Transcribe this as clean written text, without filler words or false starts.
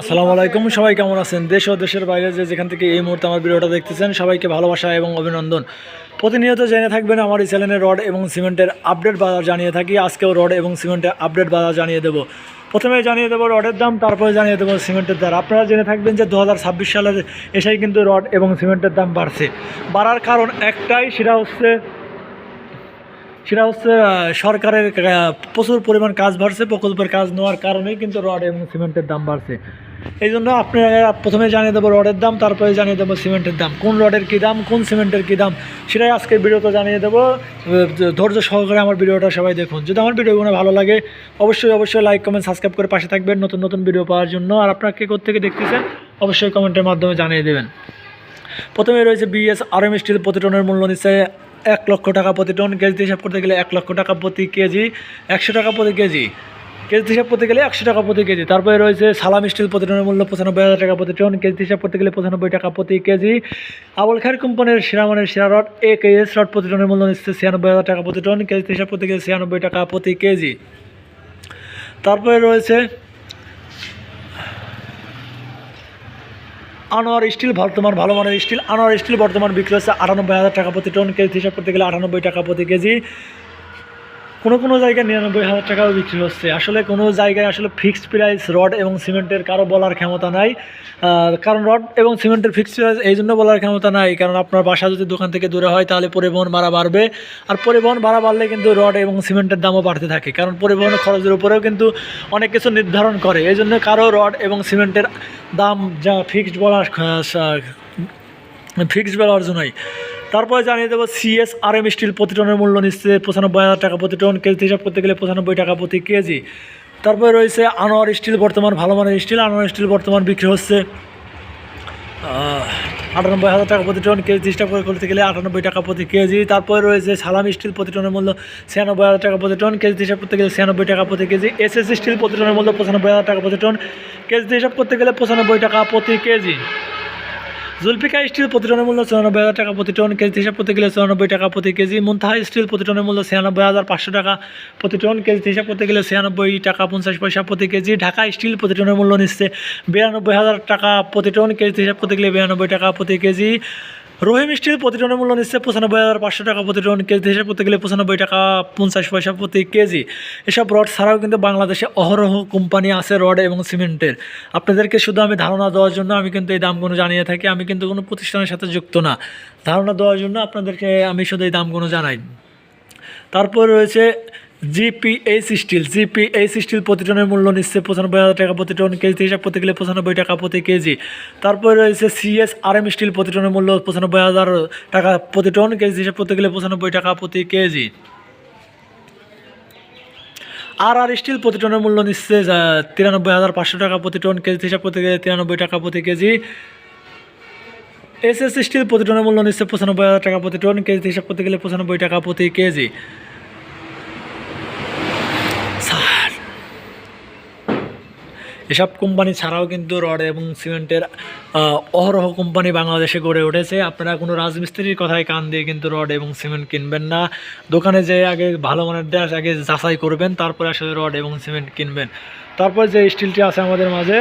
আসসালামু আলাইকুম। সবাই কেমন আছেন? দেশ ও দেশের বাইরে যেখান থেকে এই মুহূর্তে আমার ভিডিওটা দেখতেছেন, সবাইকে ভালোবাসা এবং অভিনন্দন। প্রতিনিয়ত জেনে থাকবেন আমার এই চ্যানেলে রড এবং সিমেন্টের আপডেট বাজার জানিয়ে থাকি। আজকেও রড এবং সিমেন্টের আপডেট বাজার জানিয়ে দেবো। প্রথমে জানিয়ে দেবো রডের দাম, তারপরে জানিয়ে দেবো সিমেন্টের দাম। আপনারা জেনে থাকবেন যে 2026 সালের এসেই কিন্তু রড এবং সিমেন্টের দাম বাড়ছে। বাড়ার কারণ একটাই, সেটা হচ্ছে সরকারের প্রচুর পরিমাণ কাজ বাড়ছে। প্রকল্পের কাজ নেওয়ার কারণেই কিন্তু রড এবং সিমেন্টের দাম বাড়ছে। এই জন্য আপনারা প্রথমে জানিয়ে দেবো রডের দাম, তারপরে জানিয়ে দেবো সিমেন্টের দাম। কোন রডের কী দাম, কোন সিমেন্টের কী দাম, সেটাই আজকের ভিডিওতে জানিয়ে দেবো। ধৈর্য সহকারে আমার ভিডিওটা সবাই দেখুন। যদি আমার ভিডিওগুলো ভালো লাগে অবশ্যই লাইক কমেন্ট সাবস্ক্রাইব করে পাশে থাকবেন নতুন নতুন ভিডিও পাওয়ার জন্য। আর আপনারা কে কোত্থেকে দেখতেছেন অবশ্যই কমেন্টের মাধ্যমে জানিয়ে দেবেন। প্রথমে রয়েছে বিএসআরএম স্টিল। প্রতি টনের মূল্য নিচ্ছে 1 লক্ষ টাকা প্রতি টন। কেজি হিসাব করতে গেলে 1 লক্ষ টাকা প্রতি কেজি, 100 টাকা প্রতি কেজি। কেজি হিসাব করতে গেলে 100 টাকা প্রতি কেজি। তারপরে রয়েছে সালাম স্টিল। প্রতি টনের মূল্য 95,000 টাকা প্রতি টন। কেজি হিসাব করতে গেলে 95 টাকা প্রতি কেজি। আবুল খায়ের কোম্পানির সেরা মানের সেরা রড AKS রড। প্রতি টনের মূল্য নিচ্ছে 96,000 টাকা প্রতি টন। কেজি হিসাব করতে গেলে 96 টাকা প্রতি কেজি। তারপরে রয়েছে আনোয়ার স্টিল। বর্তমান ভালো মানের স্টিল আনোয়ার স্টিল বর্তমান বিক্রি হচ্ছে 98,000 টাকা প্রতি টন। কেজি হিসাব করতে গেলে 98 টাকা প্রতি কেজি। কোনো জায়গায় 99,000 টাকাও বিক্রি হচ্ছে। আসলে কোনো জায়গায় আসলে ফিক্সড প্রাইস রড এবং সিমেন্টের কারো বলার ক্ষমতা নাই। কারণ রড এবং সিমেন্টের ফিক্সড প্রাইস এই জন্য বলার ক্ষমতা নাই, কারণ আপনার বাসা যদি দোকান থেকে দূরে হয় তাহলে পরিবহন ভাড়া বাড়বে। আর পরিবহন ভাড়া বাড়লে কিন্তু রড এবং সিমেন্টের দামও বাড়তে থাকে, কারণ পরিবহনের খরচের উপরেও কিন্তু অনেক কিছু নির্ধারণ করে। এই জন্য কারো রড এবং সিমেন্টের দাম যা ফিক্সড বলার জন্যই। তারপরে জানিয়ে দেবো CSRM স্টিল। প্রতি টনের মূল্য নিচ্ছে 95,000 টাকা প্রতি টন। কেজি হিসাব করতে গেলে 95 টাকা প্রতি কেজি। তারপরে রয়েছে আনোয়ার স্টিল। বর্তমান ভালো মানের স্টিল আনোয়ার স্টিল বর্তমান বিক্রি হচ্ছে 98,000 টাকা প্রতি টন। কেজি হিসাব করতে গেলে 98 টাকা প্রতি কেজি। তারপরে রয়েছে সালাম স্টিল। প্রতি টনের মূল্য 96,000 টাকা প্রতি টন। কেজি হিসাব করতে গেলে 96 টাকা প্রতি কেজি। SS still. প্রতি টনের মূল্য 95,000 টাকা প্রতি টন। কেজি হিসাব করতে গেলে 95 টাকা প্রতি কেজি। জুলফিকার স্টিল। প্রতি টনের মূল্য 94,000 টাকা প্রতি টন। কেজি হিসাব করতে গেলে 94 টাকা প্রতি কেজি। মুনতাহা স্টিল। প্রতি টনের মূল্য 96,500 টাকা প্রতি টন। কেজি হিসাব করতে গেলে 96 টাকা 50 পয়সা প্রতি কেজি। ঢাকা স্টিল। প্রতি টনের মূল্য নিচ্ছে 92,000 টাকা প্রতি টন। কেজি হিসাব করতে গেলে 92 টাকা প্রতি কেজি। রহিম স্টিল। প্রতি টনের মূল্য নিচ্ছে 95,500 টাকা প্রতি টন। কেজি হিসাব করতে গেলে 95 টাকা 50 পয়সা প্রতি কেজি। এসব রড ছাড়াও কিন্তু বাংলাদেশে অহরহ কোম্পানি আছে রড এবং সিমেন্টের। আপনাদেরকে শুধু আমি ধারণা দেওয়ার জন্য আমি কিন্তু এই দামগুলো জানিয়ে থাকি। আমি কিন্তু কোনো প্রতিষ্ঠানের সাথে যুক্ত না, ধারণা দেওয়ার জন্য আপনাদেরকে আমি শুধু এই দামগুলো জানাই। তারপর রয়েছে GPH স্টিল। প্রতি টনের মূল্য নিচ্ছে 95,000 টাকা প্রতি টন। কেজি হিসাব করতে গেলে 95 টাকা প্রতি কেজি। তারপরে রয়েছে CSRM স্টিল। প্রতি টনের মূল্য 95,000 টাকা প্রতি টন। কেজি হিসাব করতে গেলে 95 টাকা প্রতি কেজি। RR still. প্রতি টনের মূল্য নিচ্ছে 93,500 টাকা প্রতি টন। কেজি হিসাব করতে গেলে 93 টাকা প্রতি কেজি। SS still. প্রতি টনের মূল্য নিচ্ছে 95,000 টাকা প্রতি টন। কেজি হিসাব করতে গেলে 95 টাকা প্রতি কেজি। এসব কোম্পানি ছাড়াও কিন্তু রড এবং সিমেন্টের অহরহ কোম্পানি বাংলাদেশে গড়ে উঠেছে। আপনারা কোনো রাজমিস্ত্রির কথায় কান দিয়ে কিন্তু রড এবং সিমেন্ট কিনবেন না। দোকানে যেয়ে আগে ভালো মানের ড্যাশ আগে যাচাই করবেন, তারপরে আসলে রড এবং সিমেন্ট কিনবেন। তারপর যে স্টিলটি আছে আমাদের মাঝে